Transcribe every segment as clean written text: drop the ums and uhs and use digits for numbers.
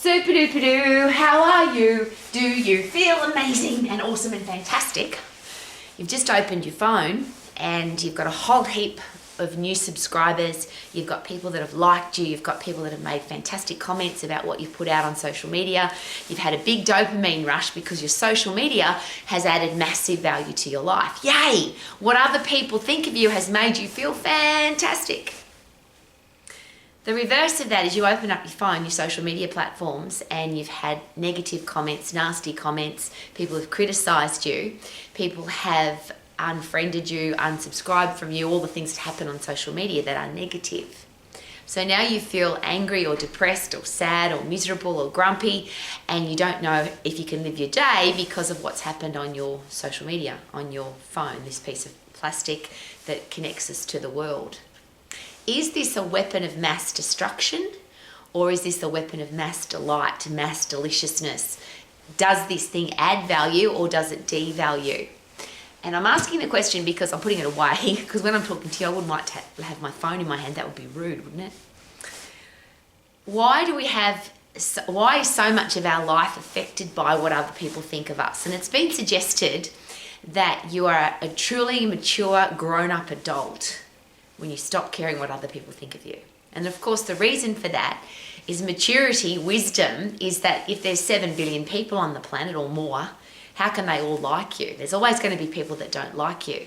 Super duper doo, how are you? Do you feel amazing and awesome and fantastic? You've just opened your phone and you've got a whole heap of new subscribers. You've got people that have liked you. You've got people that have made fantastic comments about what you've put out on social media. You've had a big dopamine rush because your social media has added massive value to your life. Yay! What other people think of you has made you feel fantastic. The reverse of that is you open up your phone, your social media platforms, and you've had negative comments, nasty comments, people have criticised you, people have unfriended you, unsubscribed from you, all the things that happen on social media that are negative. So now you feel angry or depressed or sad or miserable or grumpy, and you don't know if you can live your day because of what's happened on your social media, on your phone, this piece of plastic that connects us to the world. Is this a weapon of mass destruction, or is this a weapon of mass delight, mass deliciousness? Does this thing add value or does it devalue? And I'm asking the question because I'm putting it away, because when I'm talking to you, I wouldn't like to have my phone in my hand. That would be rude, wouldn't it? Why is so much of our life affected by what other people think of us? And it's been suggested that you are a truly mature, grown-up adult when you stop caring what other people think of you. And of course, the reason for that is maturity, wisdom, is that if there's 7 billion people on the planet or more, how can they all like you? There's always going to be people that don't like you.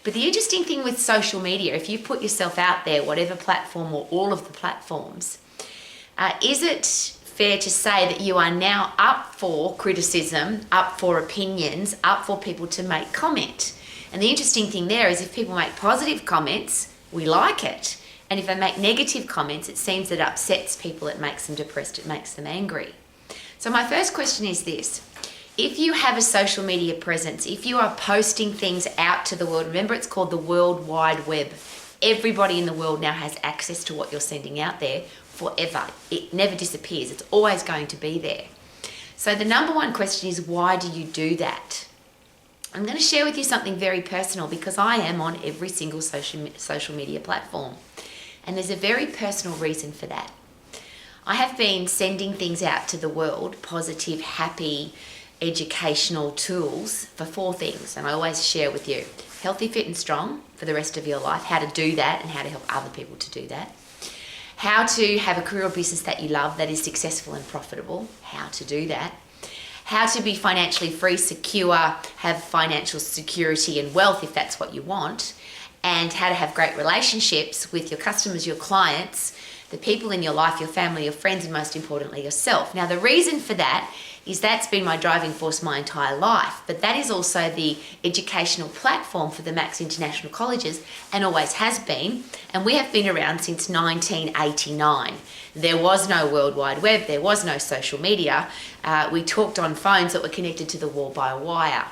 But the interesting thing with social media, if you put yourself out there, whatever platform or all of the platforms, is it fair to say that you are now up for criticism, up for opinions, up for people to make comment? And the interesting thing there is if people make positive comments, we like it. And if they make negative comments, it seems that it upsets people, it makes them depressed, it makes them angry. So my first question is this. If you have a social media presence, if you are posting things out to the world, remember it's called the World Wide Web. Everybody in the world now has access to what you're sending out there forever. It never disappears. It's always going to be there. So the number one question is, why do you do that? I'm going to share with you something very personal because I am on every single social media platform. And there's a very personal reason for that. I have been sending things out to the world, positive, happy, educational tools for 4 things. And I always share with you, healthy, fit and strong for the rest of your life, how to do that and how to help other people to do that. How to have a career or business that you love that is successful and profitable, how to do that. How to be financially free, secure, have financial security and wealth if that's what you want, and how to have great relationships with your customers, your clients, the people in your life, your family, your friends, and most importantly, yourself. Now, the reason for that is that's been my driving force my entire life, but that is also the educational platform for the Max International Colleges and always has been, and we have been around since 1989. There was no World Wide Web, there was no social media. We talked on phones that were connected to the wall by a wire.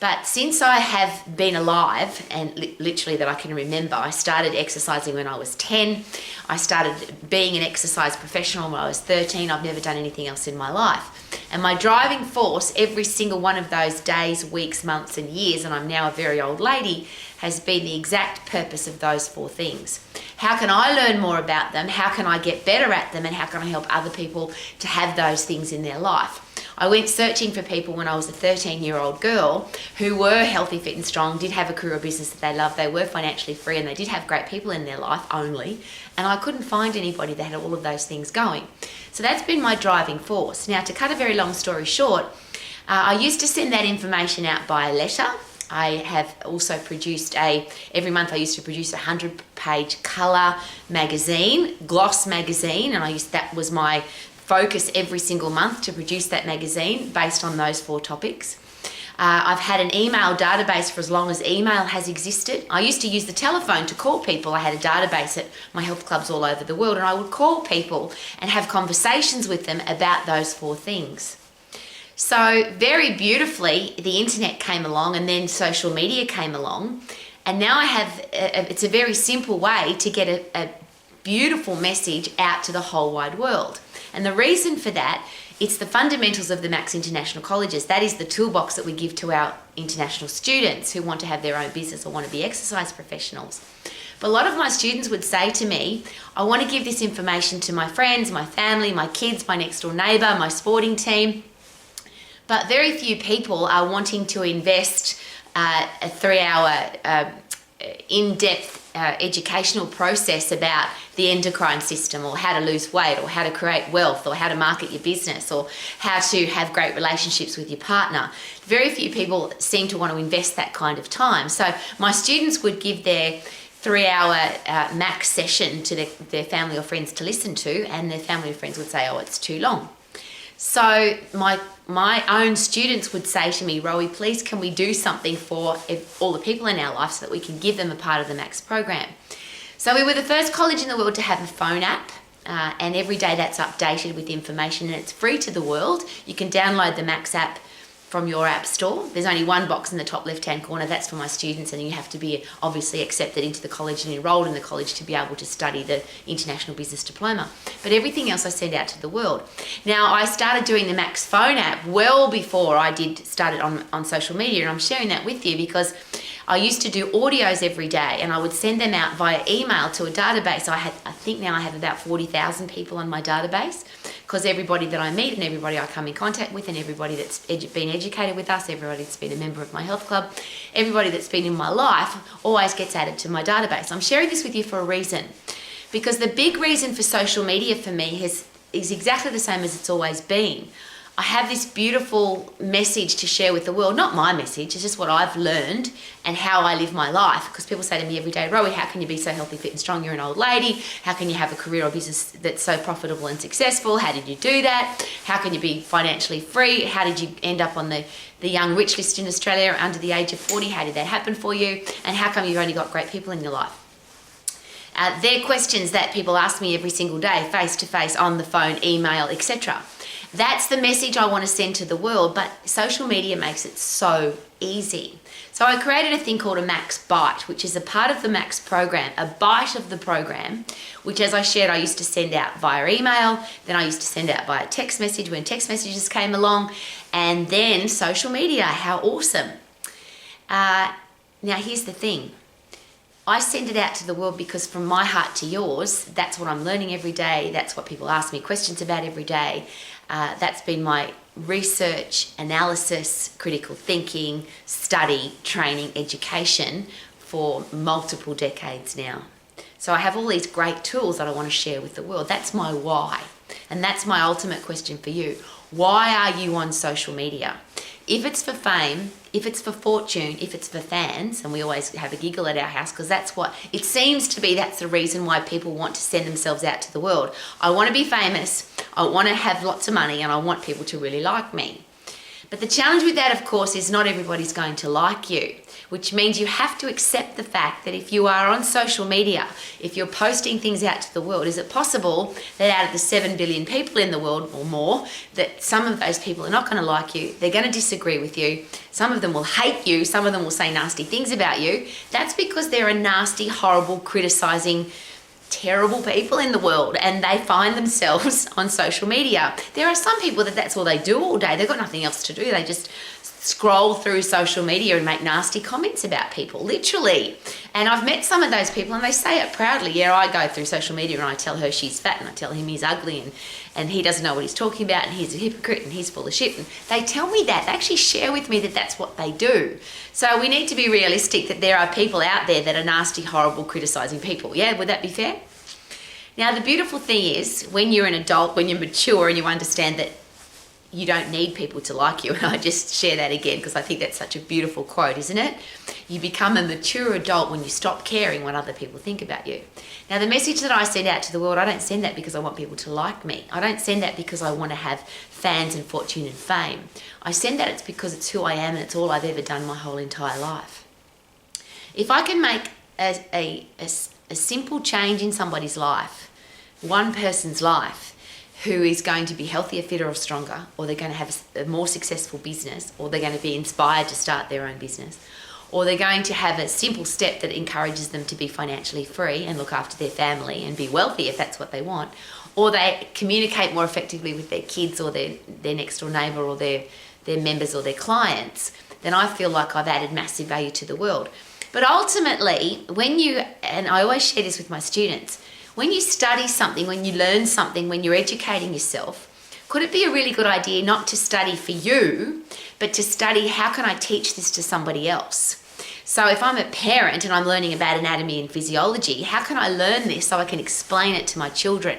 But since I have been alive, and literally that I can remember, I started exercising when I was 10. I started being an exercise professional when I was 13. I've never done anything else in my life. And my driving force, every single one of those days, weeks, months, and years, and I'm now a very old lady, has been the exact purpose of those 4 things. How can I learn more about them? How can I get better at them? And how can I help other people to have those things in their life? I went searching for people when I was a 13-year-old girl who were healthy, fit and strong, did have a career or business that they loved, they were financially free, and they did have great people in their life only, and I couldn't find anybody that had all of those things going. So that's been my driving force. Now, to cut a very long story short, I used to send that information out by letter. I have also produced every month I used to produce a 100-page colour magazine, gloss magazine, and that was my focus every single month to produce that magazine based on those 4 topics. I've had an email database for as long as email has existed. I used to use the telephone to call people. I had a database at my health clubs all over the world, and I would call people and have conversations with them about those 4 things. So very beautifully, the internet came along and then social media came along, and now I have, it's a very simple way to get a beautiful message out to the whole wide world. And the reason for that, it's the fundamentals of the Max International Colleges. That is the toolbox that we give to our international students who want to have their own business or want to be exercise professionals. But a lot of my students would say to me, I want to give this information to my friends, my family, my kids, my next door neighbour, my sporting team. But very few people are wanting to invest a 3-hour in-depth educational process about the endocrine system, or how to lose weight, or how to create wealth, or how to market your business, or how to have great relationships with your partner. Very few people seem to want to invest that kind of time. So my students would give their 3-hour max session to their family or friends to listen to, and their family or friends would say, oh, it's too long. So my own students would say to me, Rowie, please can we do something for all the people in our life so that we can give them a part of the Max program? So we were the first college in the world to have a phone app, and every day that's updated with information, and it's free to the world. You can download the Max app from your app store. There's only one box in the top left-hand corner, that's for my students, and you have to be obviously accepted into the college and enrolled in the college to be able to study the International Business Diploma. But everything else I send out to the world. Now, I started doing the Max phone app well before I started on social media, and I'm sharing that with you because I used to do audios every day, and I would send them out via email to a database. I think now I have about 40,000 people on my database, because everybody that I meet and everybody I come in contact with and everybody that's been educated with us, everybody that's been a member of my health club, everybody that's been in my life always gets added to my database. I'm sharing this with you for a reason, because the big reason for social media for me is exactly the same as it's always been. I have this beautiful message to share with the world, not my message, it's just what I've learned and how I live my life. Because people say to me every day, Rowie, how can you be so healthy, fit and strong? You're an old lady. How can you have a career or business that's so profitable and successful? How did you do that? How can you be financially free? How did you end up on the young rich list in Australia under the age of 40? How did that happen for you? And how come you've only got great people in your life? They're questions that people ask me every single day, face to face, on the phone, email, etc. That's the message I want to send to the world, but social media makes it so easy. So I created a thing called a Max Bite, which is a part of the Max program, a bite of the program, which, as I shared, I used to send out via email, then I used to send out via text message when text messages came along, and then social media. How awesome. Now here's the thing. I send it out to the world because from my heart to yours, that's what I'm learning every day. That's what people ask me questions about every day. That's been my research, analysis, critical thinking, study, training, education for multiple decades now. So I have all these great tools that I want to share with the world. That's my why. And that's my ultimate question for you. Why are you on social media? If it's for fame, if it's for fortune, if it's for fans, and we always have a giggle at our house because that's what it seems to be, that's the reason why people want to send themselves out to the world. I want to be famous, I want to have lots of money, and I want people to really like me. But the challenge with that, of course, is not everybody's going to like you, which means you have to accept the fact that if you are on social media, if you're posting things out to the world, is it possible that out of the 7 billion people in the world or more, that some of those people are not going to like you, they're going to disagree with you, some of them will hate you, some of them will say nasty things about you. That's because they're a nasty, horrible, criticizing, terrible people in the world, and they find themselves on social media. There are some people that's all they do all day. They've got nothing else to do. They just scroll through social media and make nasty comments about people, literally. And I've met some of those people and they say it proudly. Yeah, I go through social media and I tell her she's fat and I tell him he's ugly and he doesn't know what he's talking about and he's a hypocrite and he's full of shit. And they tell me that. They actually share with me that that's what they do. So we need to be realistic that there are people out there that are nasty, horrible, criticising people. Yeah, would that be fair? Now, the beautiful thing is when you're an adult, when you're mature and you understand that you don't need people to like you, and I just share that again because I think that's such a beautiful quote, isn't it? You become a mature adult when you stop caring what other people think about you. Now, the message that I send out to the world, I don't send that because I want people to like me. I don't send that because I want to have fans and fortune and fame. I send that it's because it's who I am and it's all I've ever done my whole entire life. If I can make a simple change in somebody's life, one person's life, who is going to be healthier, fitter or stronger, or they're going to have a more successful business, or they're going to be inspired to start their own business, or they're going to have a simple step that encourages them to be financially free and look after their family and be wealthy if that's what they want, or they communicate more effectively with their kids or their next door neighbour or their members or their clients, then I feel like I've added massive value to the world. But ultimately, and I always share this with my students, when you study something, when you learn something, when you're educating yourself, could it be a really good idea not to study for you, but to study how can I teach this to somebody else? So if I'm a parent and I'm learning about anatomy and physiology, how can I learn this so I can explain it to my children?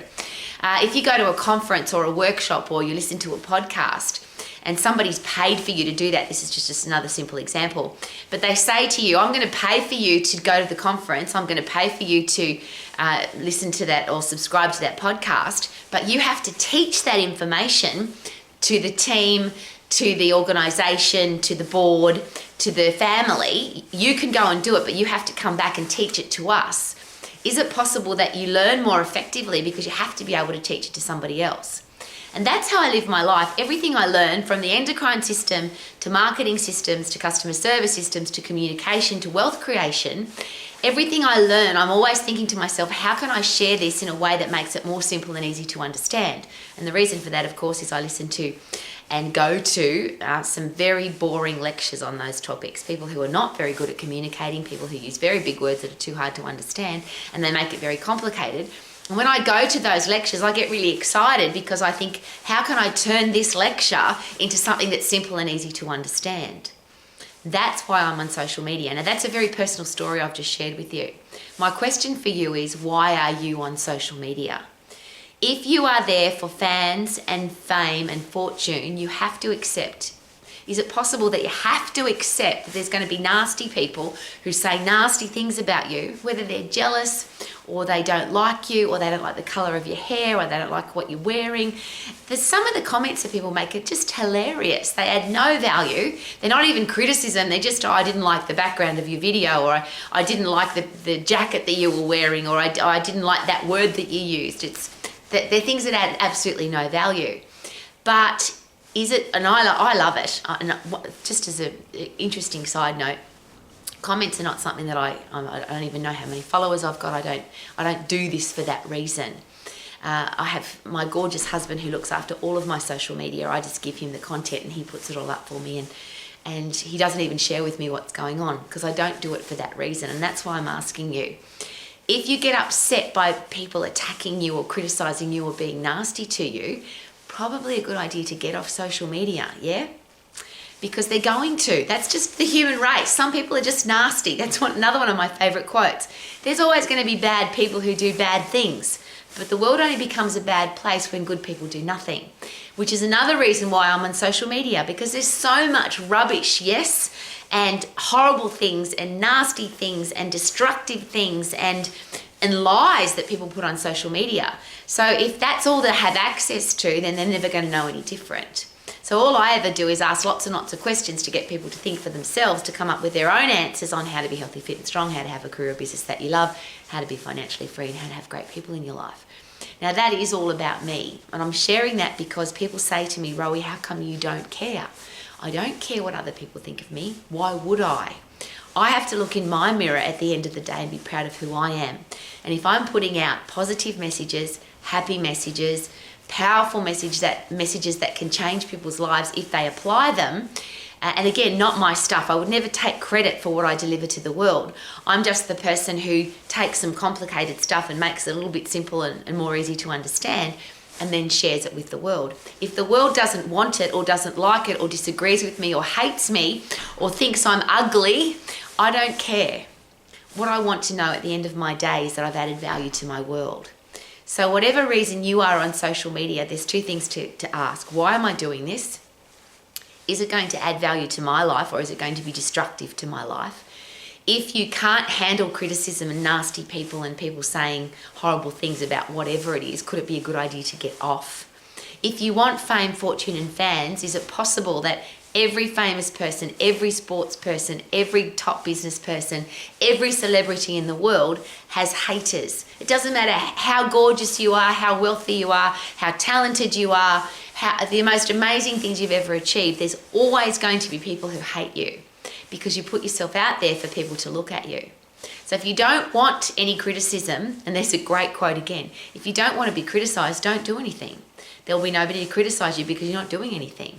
If you go to a conference or a workshop or you listen to a podcast and somebody's paid for you to do that, this is just another simple example, but they say to you, I'm going to pay for you to go to the conference, I'm going to pay for you to listen to that or subscribe to that podcast, but you have to teach that information to the team, to the organisation, to the board, to the family. You can go and do it, but you have to come back and teach it to us. Is it possible that you learn more effectively because you have to be able to teach it to somebody else? And that's how I live my life. Everything I learn, from the endocrine system to marketing systems to customer service systems to communication to wealth creation, everything I learn, I'm always thinking to myself, how can I share this in a way that makes it more simple and easy to understand? And the reason for that, of course, is I listen to and go to some very boring lectures on those topics. People who are not very good at communicating, people who use very big words that are too hard to understand, and they make it very complicated. And when I go to those lectures, I get really excited because I think, how can I turn this lecture into something that's simple and easy to understand? That's why I'm on social media. Now, that's a very personal story I've just shared with you. My question for you is, why are you on social media? If you are there for fans and fame and fortune, you have to accept. Is it possible that you have to accept that there's going to be nasty people who say nasty things about you, whether they're jealous or they don't like you or they don't like the colour of your hair or they don't like what you're wearing? Some of the comments that people make are just hilarious. They add no value. They're not even criticism. They're just, I didn't like the background of your video, or I didn't like the jacket that you were wearing, or I didn't like that word that you used. They're things that add absolutely no value. But is it, and I love it, and just as an interesting side note, comments are not something that I don't even know how many followers I've got. I don't do this for that reason. I have my gorgeous husband who looks after all of my social media. I just give him the content and he puts it all up for me, and he doesn't even share with me what's going on because I don't do it for that reason. And that's why I'm asking you, if you get upset by people attacking you or criticising you or being nasty to you, probably a good idea to get off social media, yeah? Because they're going to. That's just the human race. Some people are just nasty. That's another one of my favourite quotes. There's always going to be bad people who do bad things, but the world only becomes a bad place when good people do nothing, which is another reason why I'm on social media, because there's so much rubbish, yes, and horrible things and nasty things and destructive things and lies that people put on social media. So if that's all they have access to, then they're never going to know any different. So all I ever do is ask lots and lots of questions to get people to think for themselves, to come up with their own answers on how to be healthy, fit and strong, how to have a career or business that you love, how to be financially free, and how to have great people in your life. Now that is all about me, and I'm sharing that because people say to me, Rowie, how come you don't care? I don't care what other people think of me. Why would I? I have to look in my mirror at the end of the day and be proud of who I am. And if I'm putting out positive messages, happy messages, powerful messages that can change people's lives if they apply them, and again, not my stuff. I would never take credit for what I deliver to the world. I'm just the person who takes some complicated stuff and makes it a little bit simple and more easy to understand, and then shares it with the world. If the world doesn't want it or doesn't like it or disagrees with me or hates me or thinks I'm ugly, I don't care. What I want to know at the end of my day is that I've added value to my world. So whatever reason you are on social media, there's two things to ask. Why am I doing this? Is it going to add value to my life, or is it going to be destructive to my life? If you can't handle criticism and nasty people and people saying horrible things about whatever it is, could it be a good idea to get off? If you want fame, fortune and fans, is it possible that every famous person, every sports person, every top business person, every celebrity in the world has haters? It doesn't matter how gorgeous you are, how wealthy you are, how talented you are, how the most amazing things you've ever achieved, there's always going to be people who hate you, because you put yourself out there for people to look at you. So if you don't want any criticism, and there's a great quote again, if you don't want to be criticised, don't do anything. There will be nobody to criticise you because you're not doing anything.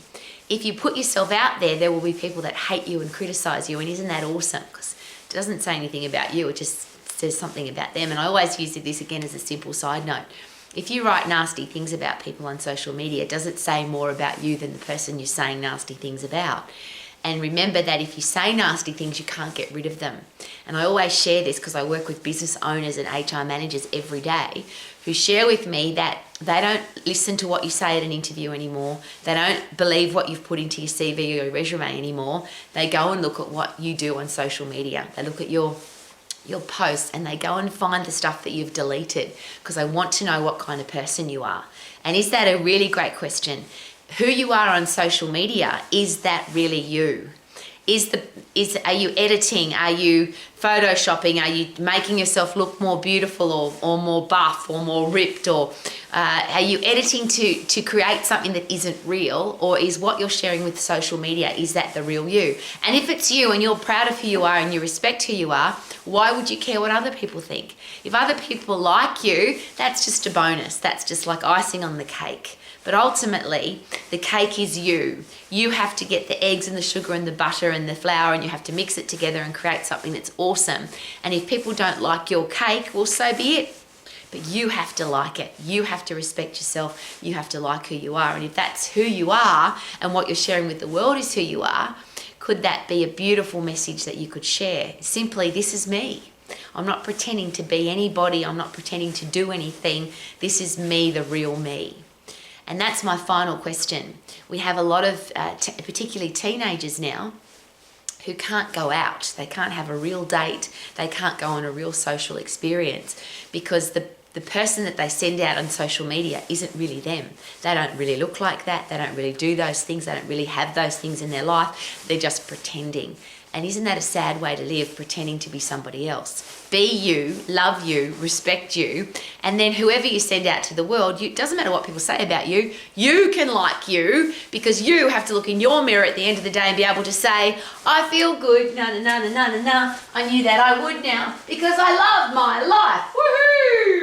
If you put yourself out there, there will be people that hate you and criticise you, and isn't that awesome? Because doesn't say anything about you. It just says something about them. And I always use this again as a simple side note. If you write nasty things about people on social media, does it say more about you than the person you're saying nasty things about? And remember that if you say nasty things, you can't get rid of them. And I always share this because I work with business owners and HR managers every day who share with me that they don't listen to what you say at an interview anymore. They don't believe what you've put into your CV or your resume anymore. They go and look at what you do on social media. They look at your posts and they go and find the stuff that you've deleted because they want to know what kind of person you are. And is that a really great question? Who you are on social media, is that really you? Are you editing? Are you photoshopping? Are you making yourself look more beautiful or more buff or more ripped? Or are you editing to create something that isn't real? Or is what you're sharing with social media, is that the real you? And if it's you and you're proud of who you are and you respect who you are, why would you care what other people think? If other people like you, that's just a bonus. That's just like icing on the cake. But ultimately, the cake is you. You have to get the eggs and the sugar and the butter and the flour, and you have to mix it together and create something that's awesome. And if people don't like your cake, well, so be it. But you have to like it. You have to respect yourself. You have to like who you are. And if that's who you are and what you're sharing with the world is who you are, could that be a beautiful message that you could share? Simply, this is me. I'm not pretending to be anybody. I'm not pretending to do anything. This is me, the real me. And that's my final question. We have a lot of, particularly teenagers now, who can't go out. They can't have a real date. They can't go on a real social experience because the person that they send out on social media isn't really them. They don't really look like that. They don't really do those things. They don't really have those things in their life. They're just pretending. And isn't that a sad way to live, pretending to be somebody else? Be you, love you, respect you, and then whoever you send out to the world, it doesn't matter what people say about you, you can like you because you have to look in your mirror at the end of the day and be able to say, I feel good, I knew that I would now because I love my life, woohoo!